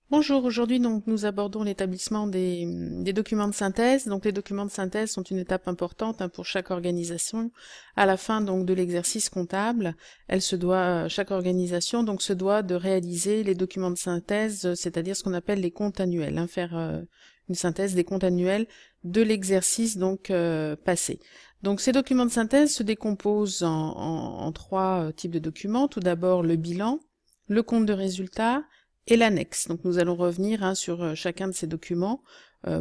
Bonjour, aujourd'hui donc nous abordons l'établissement des documents de synthèse. Donc les documents de synthèse sont une étape importante pour chaque organisation. À la fin donc de l'exercice comptable, chaque organisation donc se doit de réaliser les documents de synthèse, c'est-à-dire ce qu'on appelle les comptes annuels, faire une synthèse des comptes annuels de l'exercice donc passé. Donc ces documents de synthèse se décomposent en trois types de documents. Tout d'abord le bilan, le compte de résultat et l'annexe. Donc nous allons revenir sur chacun de ces documents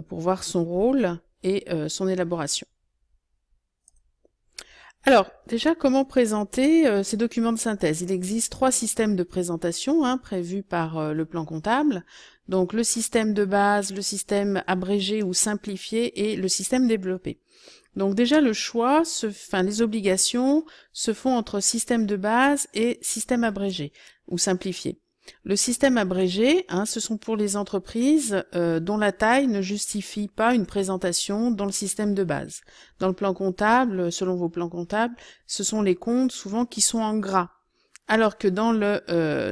pour voir son rôle et son élaboration. Alors, déjà, comment présenter ces documents de synthèse? Il existe trois systèmes de présentation prévus par le plan comptable. Donc le système de base, le système abrégé ou simplifié et le système développé. Donc déjà les obligations se font entre système de base et système abrégé ou simplifié. Le système abrégé, ce sont pour les entreprises dont la taille ne justifie pas une présentation dans le système de base. Dans le plan comptable, selon vos plans comptables, ce sont les comptes souvent qui sont en gras. Alors que dans le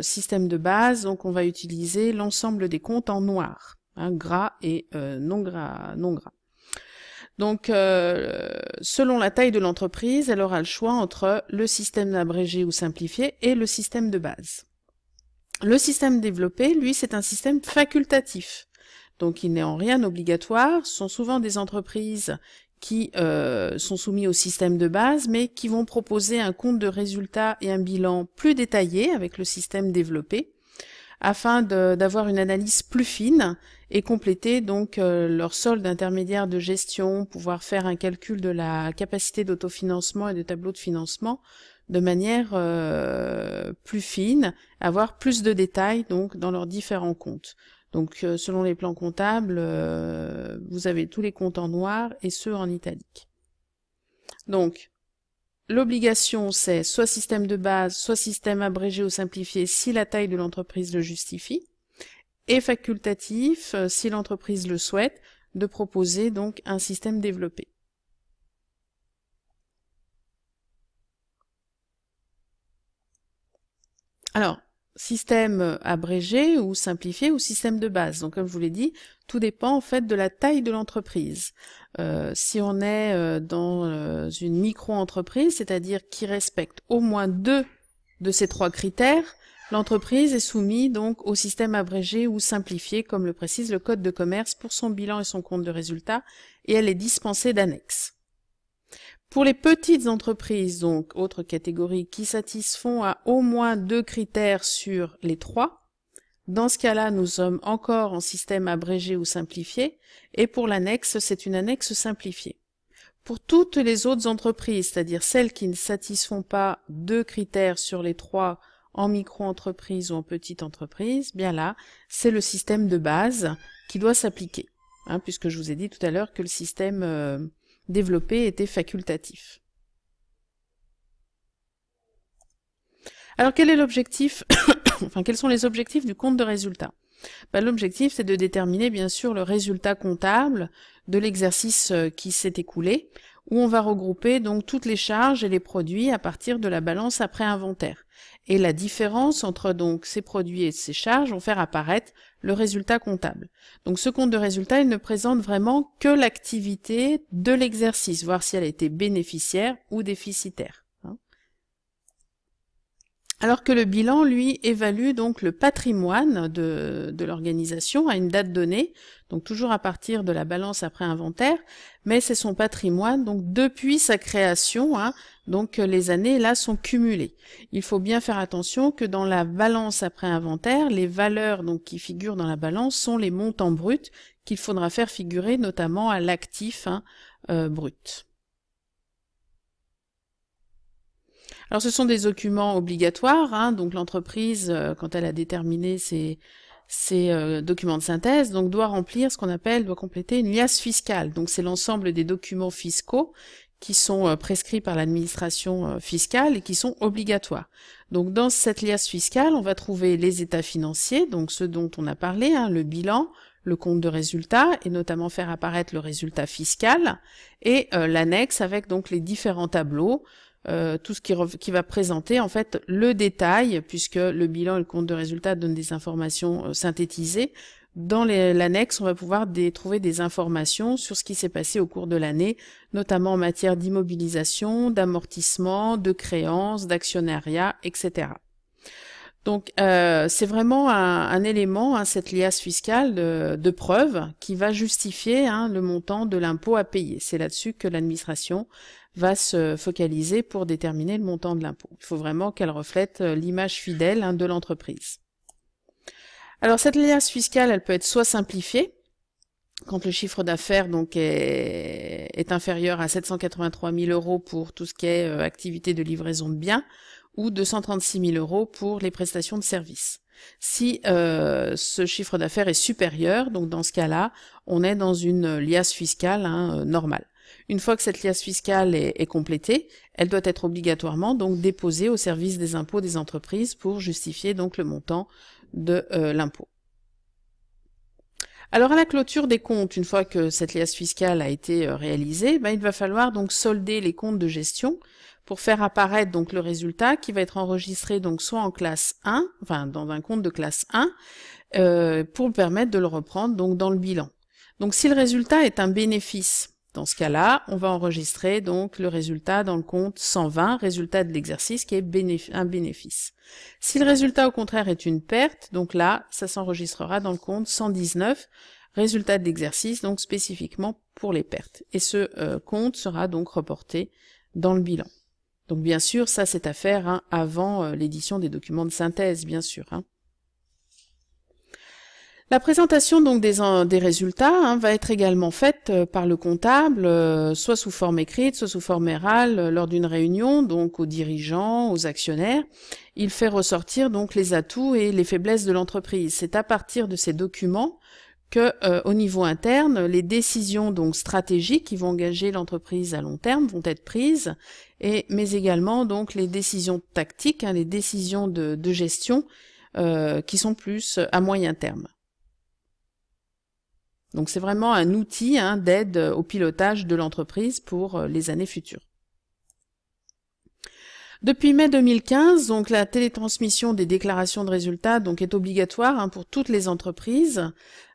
système de base, donc on va utiliser l'ensemble des comptes en noir, gras et non gras. Donc, selon la taille de l'entreprise, elle aura le choix entre le système abrégé ou simplifié et le système de base. Le système développé, lui, c'est un système facultatif. Donc, il n'est en rien obligatoire. Ce sont souvent des entreprises qui sont soumises au système de base, mais qui vont proposer un compte de résultat et un bilan plus détaillé avec le système développé, afin d'avoir une analyse plus fine et compléter donc leur solde intermédiaire de gestion, pouvoir faire un calcul de la capacité d'autofinancement et de tableau de financement de manière plus fine, avoir plus de détails donc dans leurs différents comptes. Donc selon les plans comptables, vous avez tous les comptes en noir et ceux en italique. Donc l'obligation, c'est soit système de base, soit système abrégé ou simplifié si la taille de l'entreprise le justifie, et facultatif, si l'entreprise le souhaite, de proposer donc un système développé. Alors, système abrégé ou simplifié ou système de base. Donc, comme je vous l'ai dit, tout dépend en fait de la taille de l'entreprise. Si on est dans une micro-entreprise, c'est-à-dire qui respecte au moins 2 de ces 3 critères, l'entreprise est soumise donc au système abrégé ou simplifié, comme le précise le Code de commerce pour son bilan et son compte de résultat, et elle est dispensée d'annexes. Pour les petites entreprises, donc autre catégorie, qui satisfont à au moins 2 critères sur les 3, dans ce cas-là, nous sommes encore en système abrégé ou simplifié, et pour l'annexe, c'est une annexe simplifiée. Pour toutes les autres entreprises, c'est-à-dire celles qui ne satisfont pas 2 critères sur les 3 en micro-entreprise ou en petite entreprise, bien là, c'est le système de base qui doit s'appliquer, puisque je vous ai dit tout à l'heure que le système développé était facultatif. Alors quel est l'objectif quels sont les objectifs du compte de résultat? L'objectif, c'est de déterminer bien sûr le résultat comptable de l'exercice qui s'est écoulé, où on va regrouper donc toutes les charges et les produits à partir de la balance après inventaire. Et la différence entre donc ces produits et ces charges vont faire apparaître le résultat comptable. Donc ce compte de résultat, il ne présente vraiment que l'activité de l'exercice, voir si elle a été bénéficiaire ou déficitaire. Alors que le bilan, lui, évalue donc le patrimoine de l'organisation à une date donnée, donc toujours à partir de la balance après inventaire, mais c'est son patrimoine donc depuis sa création, donc les années là sont cumulées. Il faut bien faire attention que dans la balance après inventaire, les valeurs donc qui figurent dans la balance sont les montants bruts qu'il faudra faire figurer notamment à l'actif brut. Alors ce sont des documents obligatoires, donc l'entreprise, quand elle a déterminé ses documents de synthèse, donc doit compléter une liasse fiscale. Donc c'est l'ensemble des documents fiscaux qui sont prescrits par l'administration fiscale et qui sont obligatoires. Donc dans cette liasse fiscale, on va trouver les états financiers, donc ceux dont on a parlé, le bilan, le compte de résultat, et notamment faire apparaître le résultat fiscal, et l'annexe avec donc les différents tableaux, tout ce qui va présenter en fait le détail, puisque le bilan et le compte de résultat donnent des informations synthétisées. Dans l'annexe, on va pouvoir trouver des informations sur ce qui s'est passé au cours de l'année, notamment en matière d'immobilisation, d'amortissement, de créances, d'actionnariat, etc. Donc c'est vraiment un élément, cette liasse fiscale de preuve qui va justifier le montant de l'impôt à payer. C'est là-dessus que l'administration va se focaliser pour déterminer le montant de l'impôt. Il faut vraiment qu'elle reflète l'image fidèle de l'entreprise. Alors cette liasse fiscale, elle peut être soit simplifiée, quand le chiffre d'affaires donc est inférieur à 783 000 € pour tout ce qui est activité de livraison de biens, ou 236 000 € pour les prestations de services. Si ce chiffre d'affaires est supérieur, donc dans ce cas-là, on est dans une liasse fiscale normale. Une fois que cette liasse fiscale est complétée, elle doit être obligatoirement donc déposée au service des impôts des entreprises pour justifier donc le montant de l'impôt. Alors à la clôture des comptes, une fois que cette liasse fiscale a été réalisée, il va falloir donc solder les comptes de gestion pour faire apparaître donc le résultat qui va être enregistré donc soit en classe 1, enfin dans un compte de classe 1, pour permettre de le reprendre donc dans le bilan. Donc si le résultat est un bénéfice, dans ce cas-là, on va enregistrer donc le résultat dans le compte 120, résultat de l'exercice qui est un bénéfice. Si le résultat au contraire est une perte, donc là, ça s'enregistrera dans le compte 119, résultat de l'exercice, donc spécifiquement pour les pertes. Et ce compte sera donc reporté dans le bilan. Donc bien sûr, ça c'est à faire avant l'édition des documents de synthèse, bien sûr. La présentation donc des résultats va être également faite par le comptable, soit sous forme écrite, soit sous forme orale, lors d'une réunion, donc aux dirigeants, aux actionnaires. Il fait ressortir donc les atouts et les faiblesses de l'entreprise. C'est à partir de ces documents que, au niveau interne, les décisions donc stratégiques qui vont engager l'entreprise à long terme vont être prises, mais également donc les décisions tactiques, les décisions de gestion qui sont plus à moyen terme. Donc c'est vraiment un outil d'aide au pilotage de l'entreprise pour les années futures. Depuis mai 2015, donc la télétransmission des déclarations de résultats donc est obligatoire pour toutes les entreprises.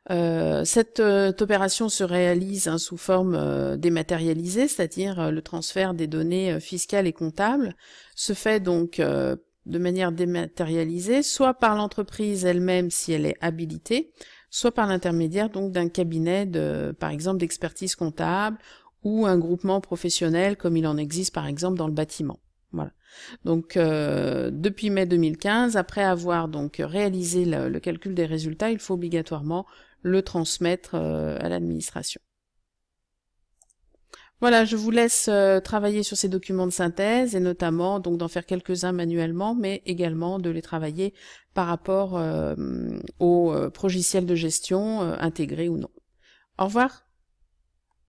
Cette opération se réalise sous forme dématérialisée, c'est-à-dire le transfert des données fiscales et comptables se fait donc de manière dématérialisée, soit par l'entreprise elle-même si elle est habilitée, soit par l'intermédiaire donc d'un cabinet par exemple d'expertise comptable ou un groupement professionnel comme il en existe par exemple dans le bâtiment. Voilà. Donc depuis mai 2015, après avoir donc réalisé le calcul des résultats, il faut obligatoirement le transmettre à l'administration. Voilà, je vous laisse travailler sur ces documents de synthèse et notamment donc d'en faire quelques-uns manuellement, mais également de les travailler par rapport au logiciel de gestion intégré ou non. Au revoir.